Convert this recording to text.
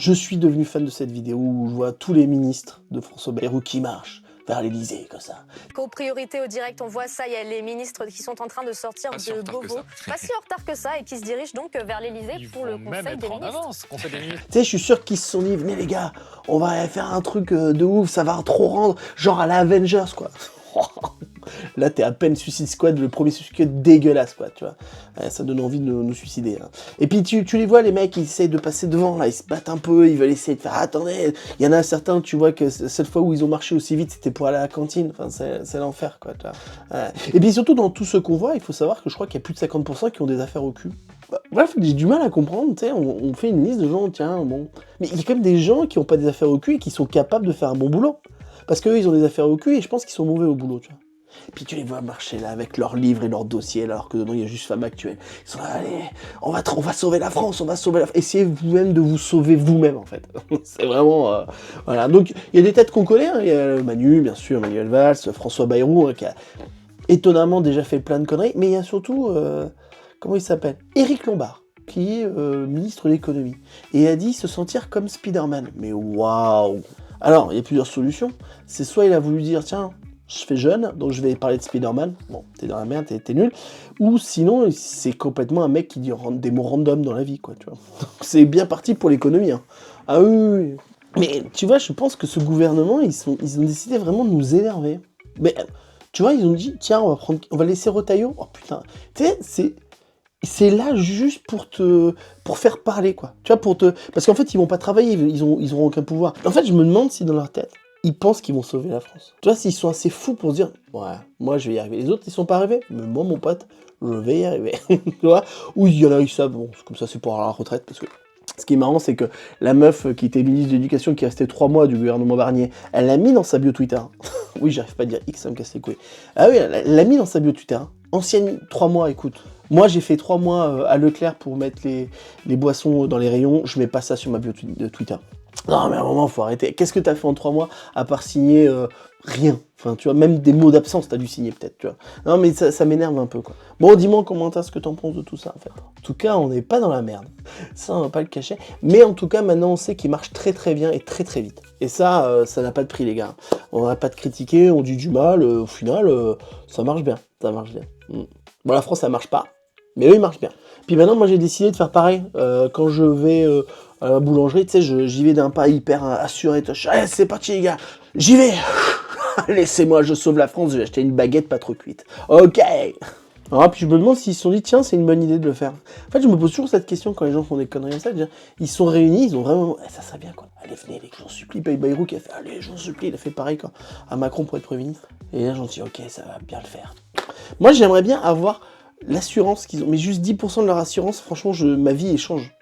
Je suis devenu fan de cette vidéo où je vois tous les ministres de François Bayrou qui marchent vers l'Élysée, comme ça. Qu'aux priorités au direct, on voit ça, il y a les ministres qui sont en train de sortir Pas si en de retard que Beauvau. ça. Pas si en retard que ça, et qui se dirigent donc vers l'Élysée Ils pour le vont même Conseil être des en ministres. avance, Conseil des ministres. Tu sais, je suis sûr qu'ils se sont dit, venez les gars, on va faire un truc de ouf, ça va trop rendre, genre à la Avengers, quoi. Là, t'es à peine Suicide Squad, le premier Suicide Squad dégueulasse, quoi, tu vois. Ça donne envie de nous suicider. Hein. Et puis, tu les vois, les mecs, ils essayent de passer devant, là, ils se battent un peu, ils veulent essayer de faire, attendez, il y en a certains, tu vois, que cette fois où ils ont marché aussi vite, c'était pour aller à la cantine. Enfin, c'est l'enfer, quoi, tu vois. Et puis, surtout, dans tout ce qu'on voit, il faut savoir que je crois qu'il y a plus de 50% qui ont des affaires au cul. Bref, j'ai du mal à comprendre, tu sais, on fait une liste de gens, tiens, bon... Mais il y a quand même des gens qui n'ont pas des affaires au cul et qui sont capables de faire un bon boulot. Parce qu'eux, ils ont des affaires au cul et je pense qu'ils sont mauvais au boulot, tu vois. Puis tu les vois marcher là avec leurs livres et leurs dossiers, alors que dedans il y a juste Femme Actuelle. Ils sont là, allez, on va sauver la France, on va sauver la France. Essayez vous-même de vous sauver vous-même en fait. C'est vraiment... voilà, donc il y a des têtes qu'on connaît, hein. Il y a Manu, bien sûr, Manuel Valls, François Bayrou, hein, qui a étonnamment déjà fait plein de conneries, mais il y a surtout, comment il s'appelle, Éric Lombard, qui est ministre de l'économie, et a dit se sentir comme Spider-Man. Mais waouh! Alors, il y a plusieurs solutions. C'est soit il a voulu dire, tiens, je fais jeune, donc je vais parler de Spider-Man. Bon, t'es dans la merde, t'es nul. Ou sinon, c'est complètement un mec qui dit des mots random dans la vie, quoi, tu vois. C'est bien parti pour l'économie, hein. Ah oui, oui, oui. Mais tu vois, je pense que ce gouvernement, ils ont décidé vraiment de nous énerver. Mais tu vois, ils ont dit, tiens, on va laisser Retailleau. Oh putain, tu sais, c'est là juste pour faire parler, quoi. Tu vois, parce qu'en fait, ils vont pas travailler, ils auront aucun pouvoir. En fait, je me demande si dans leur tête, ils pensent qu'ils vont sauver la France. Tu vois, s'ils sont assez fous pour se dire, ouais, moi je vais y arriver. Les autres, ils sont pas arrivés, mais moi, mon pote, je vais y arriver. Tu vois, ou il y en a, ils savent, bon, comme ça, c'est pour avoir la retraite, parce que ce qui est marrant, c'est que la meuf qui était ministre de l'Éducation, qui restait 3 mois du gouvernement Barnier, elle l'a mis dans sa bio Twitter. Oui, j'arrive pas à dire X, ça me casse les couilles. Ah oui, elle l'a mis dans sa bio Twitter. Ancienne, 3 mois, écoute. Moi, j'ai fait 3 mois à Leclerc pour mettre les boissons dans les rayons. Je mets pas ça sur ma bio de Twitter. Non, mais à un moment, faut arrêter. Qu'est-ce que t'as fait en 3 mois à part signer rien? Enfin, tu vois, même des mots d'absence, t'as dû signer peut-être, tu vois. Non, mais ça m'énerve un peu, quoi. Bon, dis-moi en commentaire ce que t'en penses de tout ça, en fait. En tout cas, on n'est pas dans la merde. Ça, on va pas le cacher. Mais en tout cas, maintenant, on sait qu'il marche très très bien et très très vite. Et ça, ça n'a pas de prix, les gars. On va pas de critiquer, on dit du mal. Au final, ça marche bien. Ça marche bien. Bon, la France, ça marche pas. Mais eux, ils marchent bien. Puis maintenant, moi, j'ai décidé de faire pareil. Quand je vais à la boulangerie, tu sais, j'y vais d'un pas hyper assuré. Allez, c'est parti, les gars. J'y vais. Laissez-moi, je sauve la France. J'ai acheté une baguette pas trop cuite. Ok. Alors, puis je me demande s'ils se sont dit, tiens, c'est une bonne idée de le faire. En fait, je me pose toujours cette question quand les gens font des conneries comme ça. Dire, ils sont réunis, ils ont vraiment... ça serait bien, quoi. Allez, venez, les gars, j'en supplie. Bayrou qui a fait, allez, j'en supplie. Il a fait pareil, quoi, à Macron pour être Premier ministre. Et là, j'en dis, ok, ça va bien le faire. Moi, j'aimerais bien avoir l'assurance qu'ils ont. Mais juste 10% de leur assurance, franchement, ma vie, elle change.